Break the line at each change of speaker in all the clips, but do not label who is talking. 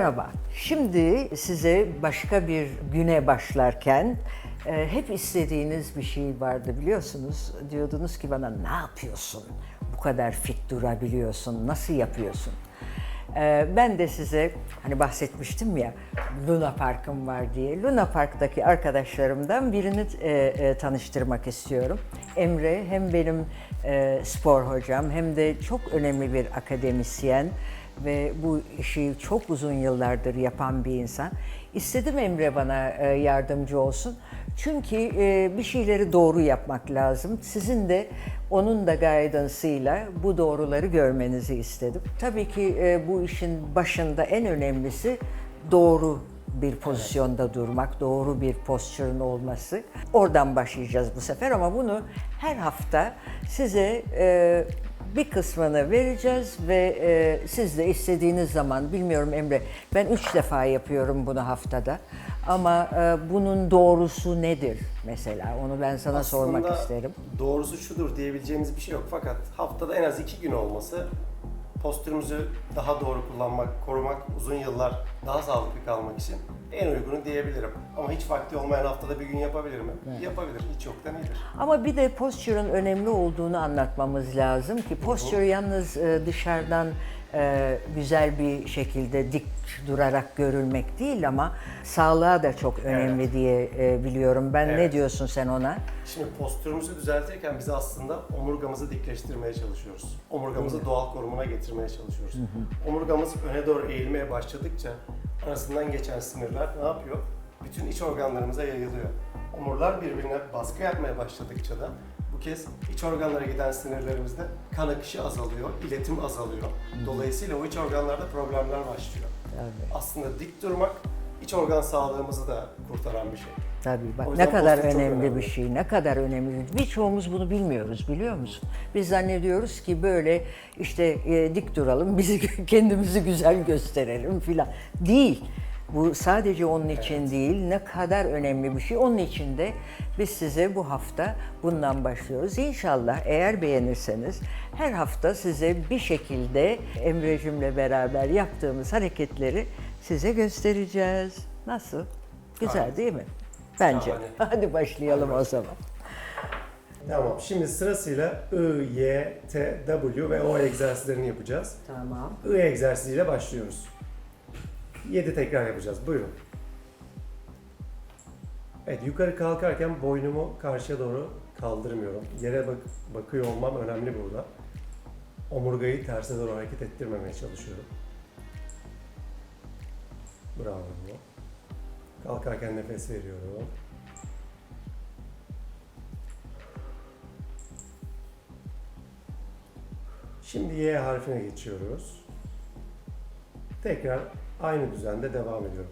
Merhaba. Şimdi size başka bir güne başlarken hep istediğiniz bir şey vardı biliyorsunuz. Diyordunuz ki bana ne yapıyorsun? Bu kadar fit durabiliyorsun, nasıl yapıyorsun? Ben de size hani bahsetmiştim ya Luna Park'ım var diye. Luna Park'taki arkadaşlarımdan birini tanıştırmak istiyorum. Emre hem benim spor hocam hem de çok önemli bir akademisyen ve bu işi çok uzun yıllardır yapan bir insan. İstedim Emre bana yardımcı olsun. Çünkü bir şeyleri doğru yapmak lazım. Sizin de onun da guidance'ıyla bu doğruları görmenizi istedim. Tabii ki bu işin başında en önemlisi doğru bir pozisyonda durmak, doğru bir postürün olması. Oradan başlayacağız bu sefer ama bunu her hafta size bir kısmını vereceğiz ve siz de istediğiniz zaman, bilmiyorum Emre, ben 3 defa yapıyorum bunu haftada ama bunun doğrusu nedir mesela? Onu ben sana sormak isterim.
Doğrusu şudur diyebileceğimiz bir şey yok fakat haftada en az 2 gün olması postürümüzü daha doğru kullanmak, korumak, uzun yıllar daha sağlıklı kalmak için en uygunu diyebilirim. Ama hiç vakti olmayan haftada bir gün yapabilir mi? Evet. Yapabilir, hiç yoktan iyidir.
Ama bir de postürün önemli olduğunu anlatmamız lazım ki postür yalnız dışarıdan güzel bir şekilde dik durarak görülmek değil ama sağlığa da çok önemli diye biliyorum. Ben ne diyorsun sen ona?
Şimdi postürümüzü düzeltirken biz aslında omurgamızı dikleştirmeye çalışıyoruz. Omurgamızı doğal konumuna getirmeye çalışıyoruz. Omurgamız öne doğru eğilmeye başladıkça arasından geçen sinirler ne yapıyor? Bütün iç organlarımıza yayılıyor. Omurlar birbirine baskı yapmaya başladıkça da bu kez iç organlara giden sinirlerimizde kan akışı azalıyor, iletim azalıyor. Dolayısıyla o iç organlarda problemler başlıyor. Evet. Aslında dik durmak iç organ sağlığımızı da kurtaran bir şey.
Tabii bak ne kadar önemli bir şey, ne kadar önemli. Birçoğumuz bunu bilmiyoruz biliyor musun? Biz zannediyoruz ki böyle işte dik duralım, bizi kendimizi güzel gösterelim filan. Değil. Bu sadece onun için değil, ne kadar önemli bir şey. Onun için de biz size bu hafta bundan başlıyoruz. İnşallah eğer beğenirseniz her hafta size bir şekilde Emre'cimle beraber yaptığımız hareketleri size göstereceğiz. Nasıl? Güzel değil mi? Bence. Hadi başlayalım o zaman.
Tamam. Şimdi sırasıyla I, Y, T, W ve O egzersizlerini yapacağız.
Tamam.
I egzersiziyle başlıyoruz. 7 tekrar yapacağız. Buyurun. Evet, yukarı kalkarken boynumu karşıya doğru kaldırmıyorum. Yere bakıyor olmam önemli burada. Omurgayı terse doğru hareket ettirmemeye çalışıyorum. Bravo. Kalkarken nefes veriyorum. Şimdi Y harfine geçiyoruz. Tekrar aynı düzende devam ediyorum.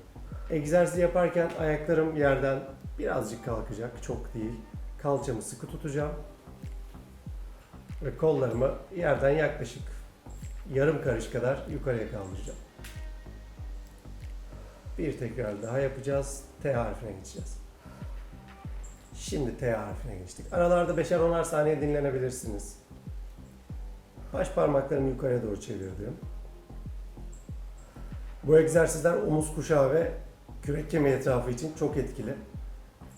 Egzersiz yaparken ayaklarım yerden birazcık kalkacak, çok değil. Kalçamı sıkı tutacağım. Ve kollarımı yerden yaklaşık yarım karış kadar yukarıya kaldıracağım. Bir tekrar daha yapacağız. T harfine geçeceğiz. Şimdi T harfine geçtik. Aralarda 5'er 10'ar saniye dinlenebilirsiniz. Baş parmaklarımı yukarıya doğru çevirdim. Bu egzersizler omuz kuşağı ve kürek kemiği etrafı için çok etkili.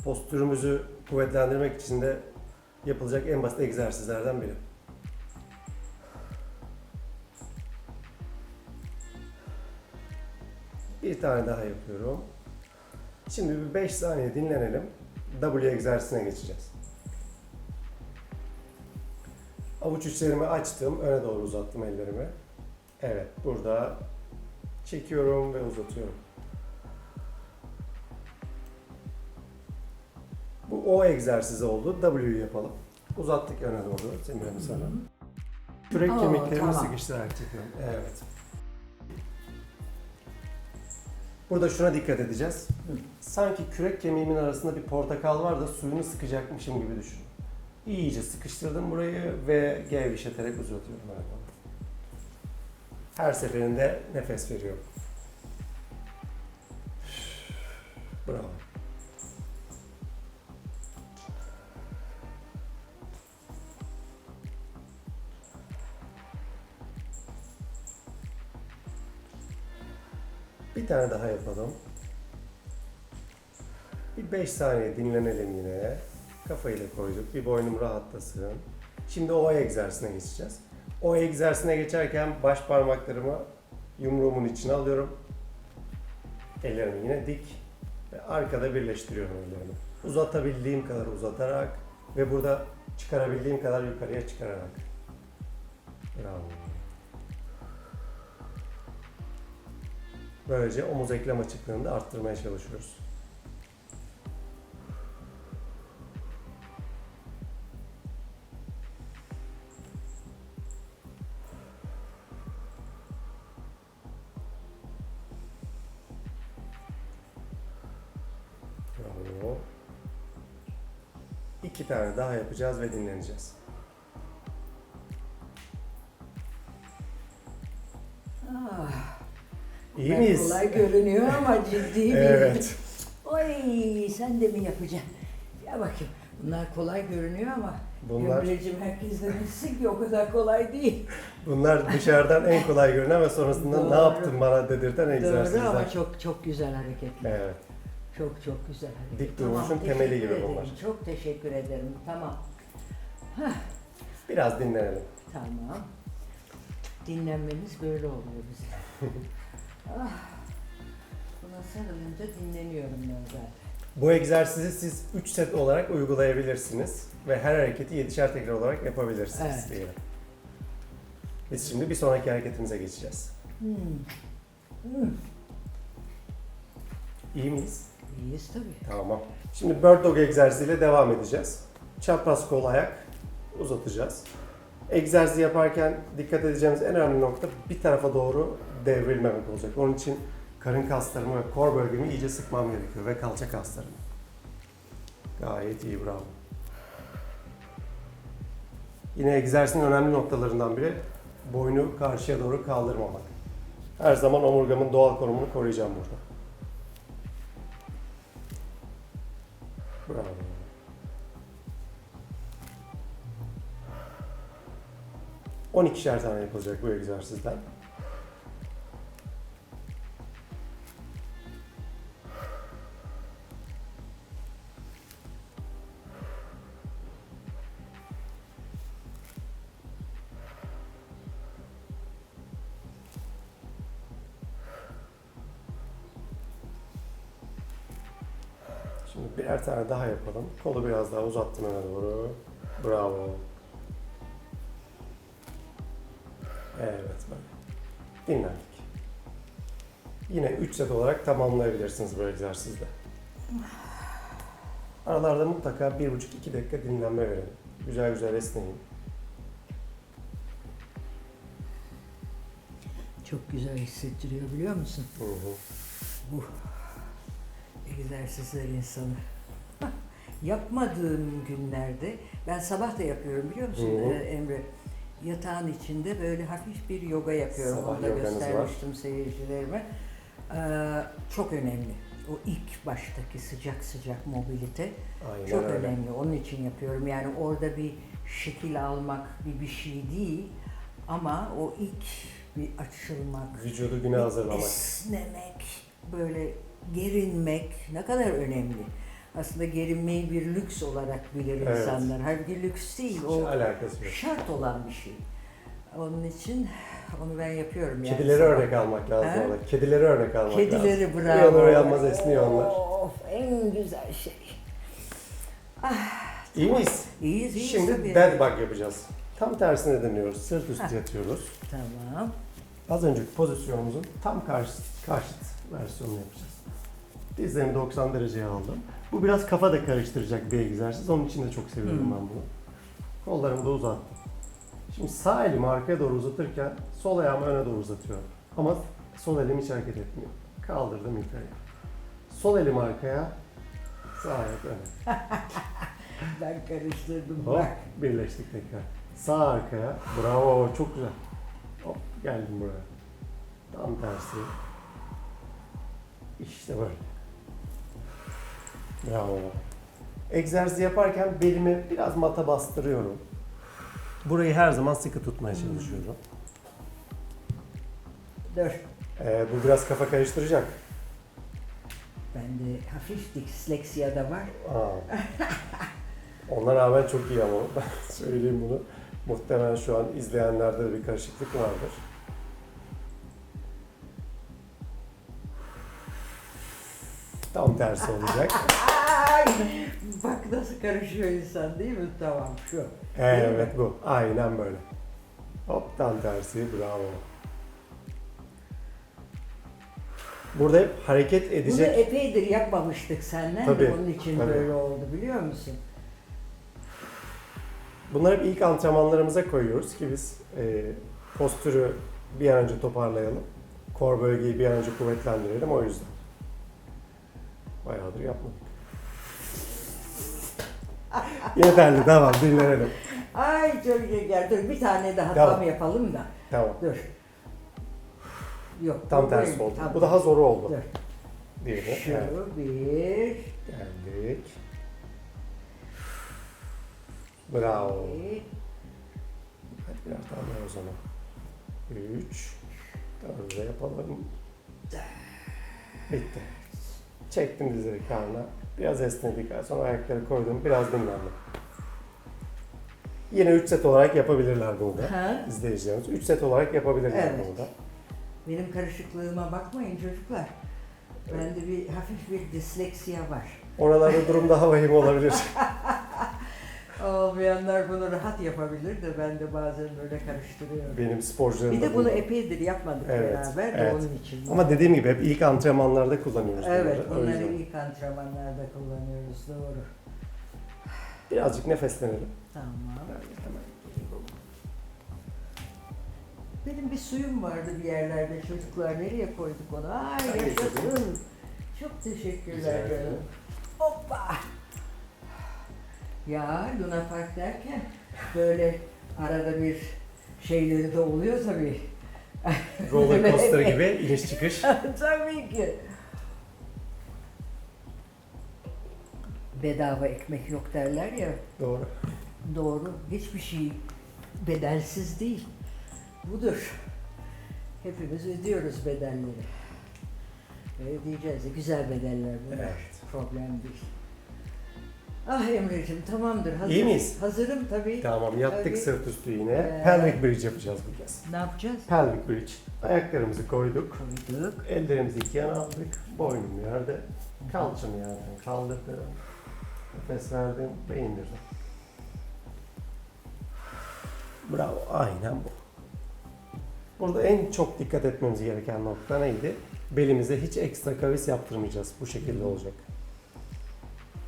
Postürümüzü kuvvetlendirmek için de yapılacak en basit egzersizlerden biri. Bir tane daha yapıyorum. Şimdi bir 5 saniye dinlenelim. W egzersizine geçeceğiz. Avuç içlerimi açtım, öne doğru uzattım ellerimi. Evet, burada çekiyorum ve uzatıyorum. Bu O egzersizi oldu. W'yu yapalım. Uzattık öne doğru. Semiha'nın sana. Kürek kemiklerimi sıkıştırarak çekiyorum. Evet. Burada şuna dikkat edeceğiz. Sanki kürek kemiğimin arasında bir portakal var da suyunu sıkacakmışım gibi düşün. İyice sıkıştırdım burayı ve gevşeterek uzatıyorum. Her seferinde nefes veriyorum. Bravo. Bir tane daha yapalım. Bir 5 saniye dinlenelim yine. Kafayı da koyduk. Bir boynum rahatlasın. Şimdi o egzersizine geçeceğiz. O egzersizine geçerken baş parmaklarımı yumruğumun içine alıyorum. Ellerimi yine dik ve arkada birleştiriyorum ellerimi. Uzatabildiğim kadar uzatarak ve burada çıkarabildiğim kadar yukarıya çıkararak. Bravo. Böylece omuz eklem açıklığını da arttırmaya çalışıyoruz. Bravo. 2 tane daha yapacağız ve dinleneceğiz. İyi
Ben
miyiz?
kolay görünüyor ama ciddi bir.
Evet.
Oy, sen de mi yapacaksın? Ya bakayım. Bunlar kolay görünüyor ama
Bunlar-
Emre'cim herkes de bilsin ki o kadar kolay değil.
Bunlar dışarıdan en kolay görünen ve sonrasında ne
Doğru.
yaptın bana dedirten egzersizler.
Doğru ama çok çok güzel hareketler.
Evet.
Çok çok güzel hareket.
Dik duruşun temeli
teşekkür
gibi
ederim.
bunlar.
Çok teşekkür ederim. Tamam.
Biraz dinlenelim.
Tamam. Dinlenmeniz böyle oluyor bize. Buna sarılınca dinleniyorum ben zaten.
Bu egzersizi siz 3 set olarak uygulayabilirsiniz ve her hareketi 7'şer tekrar olarak yapabilirsiniz
Evet.
diyelim. Biz şimdi bir sonraki hareketimize geçeceğiz. İyi miyiz?
İyiyiz tabii.
Tamam. Şimdi Bird Dog egzersiziyle devam edeceğiz. Çapraz kol ayak uzatacağız. Egzersizi yaparken dikkat edeceğimiz en önemli nokta bir tarafa doğru devrilmemek olacak. Onun için karın kaslarımı ve kor bölgemi iyice sıkmam gerekiyor ve kalça kaslarımı. Gayet iyi, bravo. Yine egzersizin önemli noktalarından biri boynu karşıya doğru kaldırmamak. Her zaman omurgamın doğal konumunu koruyacağım burada. Bravo. ...12'şer tane yapılacak bu egzersizden. Şimdi birer tane daha yapalım. Kolu biraz daha uzattım öne doğru. Bravo. Evet, böyle. Dinlendik. Yine 3 set olarak tamamlayabilirsiniz bu egzersizde. Aralarda mutlaka 1,5-2 dakika dinlenme verin. Güzel güzel esneyin.
Çok güzel hissettiriyor biliyor musun?
Hı hı.
Bu egzersizler insanı. Yapmadığım günlerde, ben sabah da yapıyorum biliyor musun
Hı hı.
Emre? Yatağın içinde böyle hafif bir yoga yapıyorum.
Sabah
Onu da
yoganız var.
göstermiştim seyircilerime. Çok önemli. O ilk baştaki sıcak sıcak mobilite
Aynen
çok
öyle.
önemli. Onun için yapıyorum. Yani orada bir şekil almak bir şey değil. Ama o ilk bir açılmak,
Vücudu güne hazırlamak.
esnemek, böyle gerinmek ne kadar önemli. Aslında gerinmeyi bir lüks olarak bilir
Evet.
insanlar. Halbuki lüks değil,
Hiç
o
alakası yok.
şart olan bir şey. Onun için onu ben yapıyorum yani.
Kedileri
sabah.
örnek almak lazım
He?
orada. Kedileri örnek almak lazım.
Kedileri bravo.
Uyanır uyanmaz esniyor onlar.
Of, en güzel şey.
İyi miyiz?
İyiyiz, iyiyiz
Şimdi
tabii.
dead bug yapacağız. Tam tersine dönüyoruz. Sırt üstü yatıyoruz.
Tamam.
Az önceki pozisyonumuzun tam karşıt versiyonunu yapacağız. Dizlerimi 90 dereceye aldım. Bu biraz kafa da karıştıracak bir egzersiz. Onun için de çok seviyorum ben bunu. Kollarımı da uzattım. Şimdi sağ elimi arkaya doğru uzatırken sol ayağımı öne doğru uzatıyorum. Ama sol elim hiç hareket etmiyor. Kaldırdım yukarıya. Sol elim arkaya, sağ ayak öne.
Ben karıştırdım
Hop,
bak.
birleştik tekrar. Sağ arkaya, bravo, çok güzel. Hop, geldim buraya. Tam tersi. İşte böyle. Bravo. Egzersiz yaparken belimi biraz mata bastırıyorum. Burayı her zaman sıkı tutmaya çalışıyorum.
Dur.
Bu biraz kafa karıştıracak.
Bende hafif disleksiya da var.
Ona rağmen çok iyi ama ben söyleyeyim bunu. Muhtemelen şu an izleyenlerde de bir karışıklık vardır. Tam tersi olacak.
Ay, bak nasıl karışıyor insan değil mi? Tamam şu.
Evet bu. Aynen böyle. Hop tam tersi. Bravo. Burada hep hareket
Bunu
edecek.
epeydir yapmamıştık seninle.
Tabii,
Onun için
tabii.
böyle oldu biliyor musun?
Bunları hep ilk antrenmanlarımıza koyuyoruz ki biz postürü bir an önce toparlayalım. Kor bölgeyi bir an önce kuvvetlendirelim o yüzden. Bayağıdır yapmadık. Yeterli tamam dinlenelim.
Ay çok iyi gel. Dur bir tane daha
Tamam.
tam yapalım da.
Tamam.
Dur. Yok.
Tam
bu
tersi
böyle.
oldu.
Tam
Bu daha zoru oldu.
Dur.
Diyelim.
Şu
Evet.
bir.
Geldik. Bravo.
iki.
Hadi biraz daha ver o zaman. 3. 4'e yapalım. Bitti. Çektim dizleri karnına. Biraz esnedik. Sonra ayakları koydum. Biraz dinlendim. Yine 3 set olarak yapabilirler bunu da.
Ha?
İzleyicilerimiz 3 set olarak yapabilirler
Evet.
bunu da.
Benim karışıklığıma bakmayın çocuklar. Bende bir hafif bir disleksiya var.
Oralarda durum daha vahim olabilir.
Olmayanlar bunu rahat yapabilir de ben de bazen böyle karıştırıyorum.
Benim sporcularım
Bir
da
de bunu
bunu-
epeydir yapmadık
Evet,
beraber de
evet.
onun için.
Ama dediğim gibi hep ilk antrenmanlarda kullanıyoruz
Evet,
bunları. O
bunları
yüzden.
ilk antrenmanlarda kullanıyoruz, doğru.
Birazcık nefeslenelim.
Tamam.
Hemen.
Benim bir suyum vardı bir yerlerde çocuklar, nereye koyduk onu? Ay
Ben
yaşasın.
getirdim.
Çok teşekkürler
Rica ederim.
canım. Hoppa! Ya Luna Park derken böyle arada bir şeyleri de oluyor tabii.
Roller coaster gibi iniş çıkış.
Tabii ki. Bedava ekmek yok derler ya.
Doğru.
Doğru. Hiçbir şey bedelsiz değil. Budur. Hepimiz ödüyoruz bedelleri. Ve ödeyeceğiz de güzel bedeller bunlar.
Evet.
Problem değil. Ah Emre'cim tamamdır. Hazır.
İyi miyiz?
Hazırım tabii.
Tamam yattık
Tabii.
sırt üstü yine. Pelvic bridge yapacağız bu kez.
Ne yapacağız?
Pelvic bridge. Ayaklarımızı koyduk.
Koyduk.
Ellerimizi iki yana aldık. Boynum yerde. Kalçamı yerden kaldırdım. Nefes verdim ve indirdim. Bravo. Aynen bu. Burada en çok dikkat etmemiz gereken nokta neydi? Belimize hiç ekstra kavis yaptırmayacağız. Bu şekilde olacak.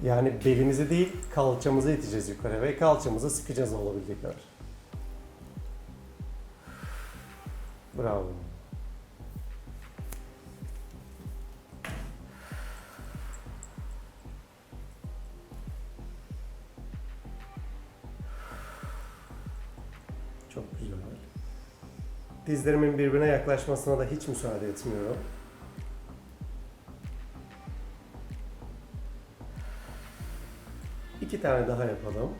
Yani belimizi değil, kalçamızı iteceğiz yukarı ve kalçamızı sıkacağız olabildiği kadar. Bravo. Çok güzel. Dizlerimin birbirine yaklaşmasına da hiç müsaade etmiyorum. İki tane daha yapalım.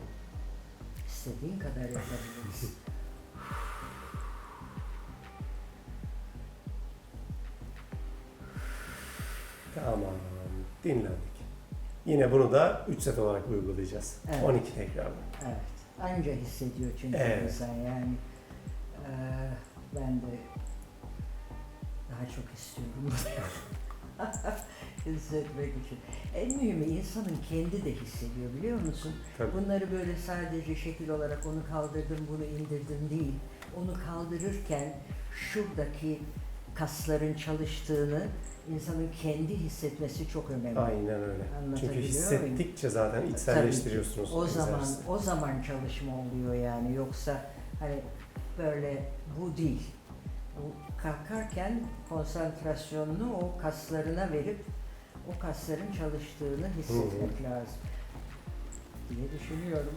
İstediğin kadar yapabiliriz.
Tamam. Dinlendik. Yine bunu da 3 set olarak uygulayacağız.
Evet.
12 tekrarla.
Evet. Anca hissediyor çünkü
Evet.
insan yani. Ben de daha çok istiyorum hissetmek için. En mühimi insanın kendi de hissediyor biliyor musun?
Tabii.
Bunları böyle sadece şekil olarak onu kaldırdım, bunu indirdim değil. Onu kaldırırken şuradaki kasların çalıştığını insanın kendi hissetmesi çok önemli.
Aynen öyle. Çünkü
Anlatabiliyor
hissettikçe zaten içselleştiriyorsunuz.
O zaman
egzersizi.
o zaman çalışma oluyor yani, yoksa hani böyle bu değil. Bu kalkarken konsantrasyonunu o kaslarına verip o kasların çalıştığını hissetmek lazım diye düşünüyorum.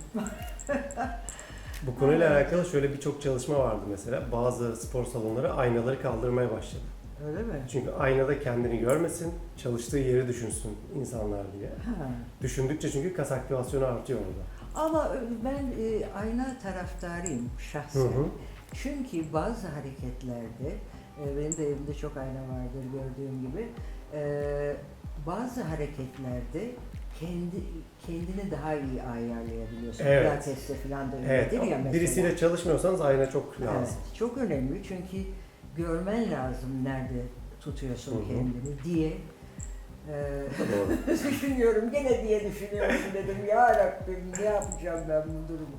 Bu konuyla alakalı şöyle birçok çalışma vardı mesela. Bazı spor salonları aynaları kaldırmaya başladı.
Öyle mi?
Çünkü aynada kendini görmesin, çalıştığı yeri düşünsün insanlar diye.
Ha.
Düşündükçe çünkü kas aktivasyonu artıyor orada.
Ama ben ayna taraftarıyım şahsen.
Hı hı.
Çünkü bazı hareketlerde Benim de evimde çok ayna vardır gördüğüm gibi. Bazı hareketlerde kendini daha iyi ayarlayabiliyorsun.
Evet.
Pilates'te falan da
Evet,
öyledir ya mesela.
birisiyle çalışmıyorsanız ayna çok lazım.
Evet, çok önemli çünkü görmen lazım nerede tutuyorsun kendini diye
Doğru.
düşünüyorum. Gene diye düşünüyorum dedim. Ya Rabbim ne yapacağım ben bu durumu?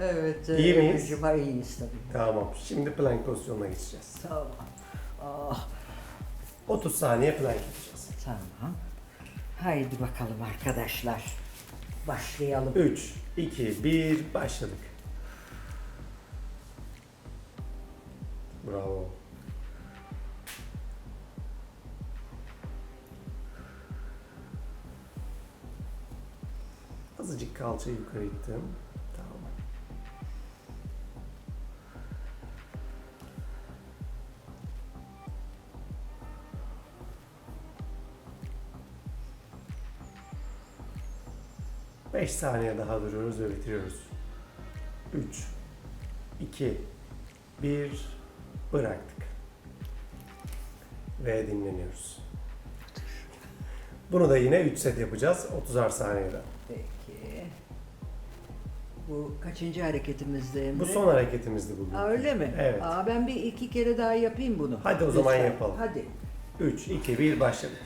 Evet.
İyi miyiz?
İyiyiz tabii.
Tamam. Şimdi plank pozisyonuna geçeceğiz.
Tamam. Ah,
30 saniye plank yapacağız.
tamam. Haydi bakalım arkadaşlar. Başlayalım.
3, 2, 1, başladık. Bravo. Azıcık kalçayı yukarı ittim. Tamam. Beş saniye daha duruyoruz ve bitiriyoruz. 3, 2, 1, bıraktık. Ve dinleniyoruz. Bunu da yine 3 set yapacağız 30'ar saniyede.
Peki. Bu kaçıncı hareketimizde Emre?
Bu son hareketimizdi bugün.
Aa, öyle mi?
Evet.
Ben bir iki kere daha yapayım bunu.
Hadi o zaman
Lütfen.
yapalım.
Hadi.
3, 2, 1, başladık.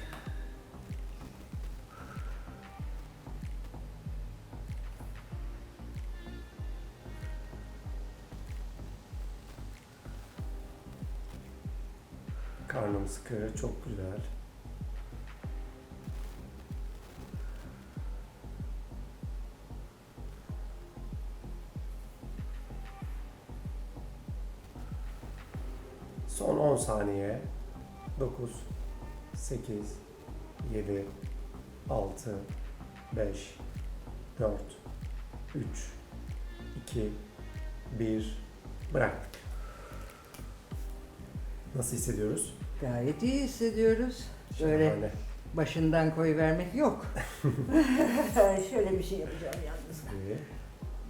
Karnım sıkı, çok güzel. Son 10 saniye. 9, 8, 7, 6, 5, 4, 3, 2, 1, bıraktık. Nasıl hissediyoruz?
Gayet iyi hissediyoruz. Böyle
Şahane.
başından koyuvermek yok. Şöyle bir şey yapacağım yalnız.
Bir,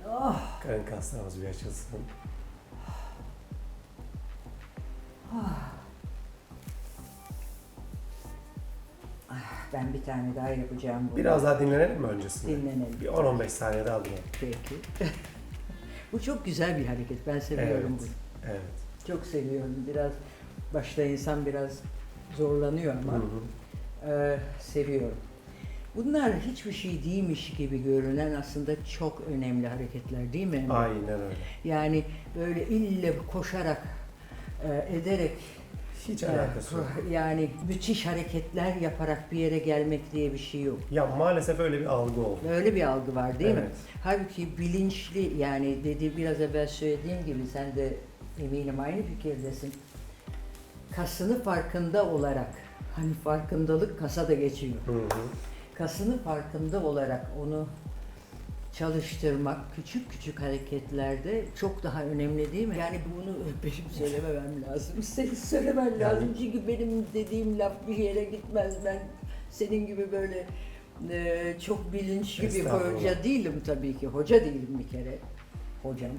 Oh.
karın kaslarımız bir açılsın.
Ben bir tane daha yapacağım bunu.
Biraz daha dinlenelim mi öncesinde?
Dinlenelim.
Bir 10-15 saniye daha duralım.
Peki. Bu çok güzel bir hareket. Ben seviyorum
Evet.
bunu.
Evet.
Çok seviyorum. Biraz başta insan biraz zorlanıyor ama
Hı hı.
seviyorum. Bunlar hiçbir şey değilmiş gibi görünen aslında çok önemli hareketler değil mi Emre?
Aynen öyle.
Yani böyle ille koşarak, ederek,
Hiç alakası yok.
yani müthiş hareketler yaparak bir yere gelmek diye bir şey yok.
Ya maalesef öyle bir algı oldu.
Öyle bir algı var değil mi?
Evet.
Halbuki bilinçli, yani biraz evvel söylediğim gibi sen de eminim aynı fikirdesin. Kasını farkında olarak, hani farkındalık kasa da geçiyor.
Hı hı.
Kasını farkında olarak onu çalıştırmak küçük küçük hareketlerde çok daha önemli değil mi? Yani bunu benim söylememem lazım. Senin söylemen lazım çünkü benim dediğim laf bir yere gitmez. Ben senin gibi böyle çok bilinçli bir
Estağfurullah.
hoca değilim tabii ki. Hoca değilim bir kere. Hocam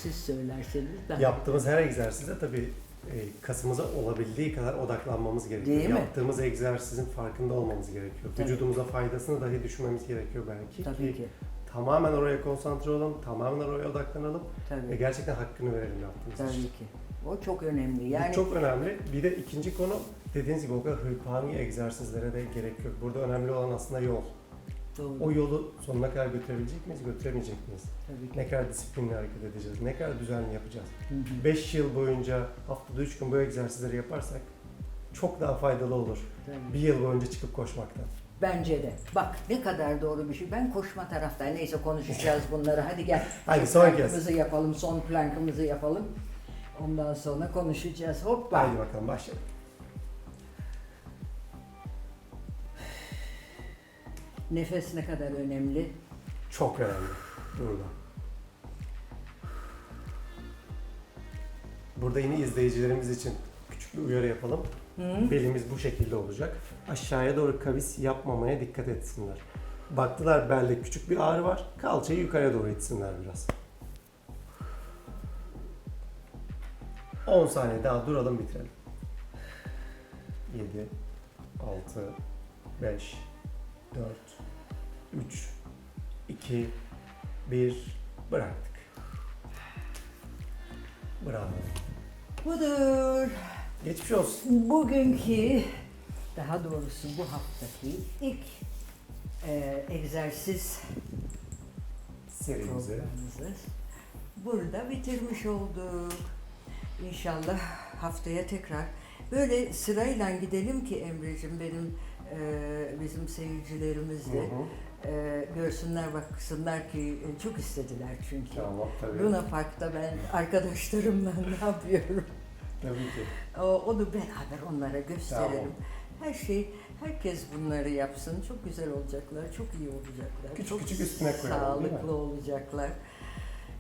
siz söylerseniz ben...
Yaptığımız her egzersizde tabii kasımıza olabildiği kadar odaklanmamız gerekiyor.
Değil mi?
Yaptığımız egzersizin farkında olmamız gerekiyor.
Tabii.
Vücudumuza faydasını dahi düşünmemiz gerekiyor belki.
Tabii ki.
Tamamen oraya konsantre olalım, tamamen oraya odaklanalım ve
Tabii.
gerçekten hakkını verelim yaptığımız
Tabii
işin.
ki. O çok önemli.
Bu
Yani
çok önemli. Bir de ikinci konu, dediğiniz gibi o kadar hırpani egzersizlere de gerek yok. Burada önemli olan aslında yol.
doğru.
O yolu sonuna kadar götürebilecek miyiz, götüremeyecek miyiz?
Tabii ki.
Ne kadar disiplinli hareket edeceğiz, ne kadar düzenli yapacağız.
Hı hı.
5 yıl boyunca haftada 3 gün bu egzersizleri yaparsak çok daha faydalı olur.
Tabii.
Bir yıl boyunca çıkıp koşmaktan.
Bence de. Bak ne kadar doğru bir şey. Ben koşma taraftar. Neyse konuşacağız bunları. Hadi gel.
Hadi
Şu
son kez.
plankımızı yapalım. Son plankımızı yapalım. Ondan sonra konuşacağız. Hoppa.
Haydi bakalım başlayalım.
Nefes ne kadar önemli.
Çok önemli burada. Burada yine izleyicilerimiz için küçük bir uyarı yapalım.
Hı?
Belimiz bu şekilde olacak. Aşağıya doğru kavis yapmamaya dikkat etsinler. Baktılar belde küçük bir ağrı var. Kalçayı yukarıya doğru itsinler biraz. 10 saniye daha duralım, bitirelim. 7, 6, 5, 4, 3, 2, 1, bıraktık. Bravo.
Budur.
Geçmiş olsun.
Bugünkü, daha doğrusu bu haftaki ilk egzersiz
Serimizi.
programımızı burada bitirmiş olduk. İnşallah haftaya tekrar böyle sırayla gidelim ki Emre'cim, bizim seyircilerimiz de görsünler, baksınlar ki çok istediler çünkü.
Tamam, tabii.
Luna Park'ta ben arkadaşlarımla ne yapıyorum?
Tabii ki.
Onu beraber onlara gösterelim.
Tamam.
Herkes bunları yapsın. Çok güzel olacaklar, çok iyi olacaklar.
Küçük
çok
küçük üstüne koyalım, değil mi?
sağlıklı olacaklar.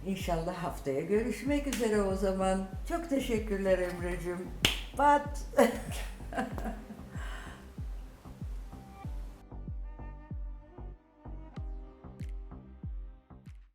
İnşallah haftaya görüşmek üzere o zaman. Çok teşekkürler Emre'cim. Bat.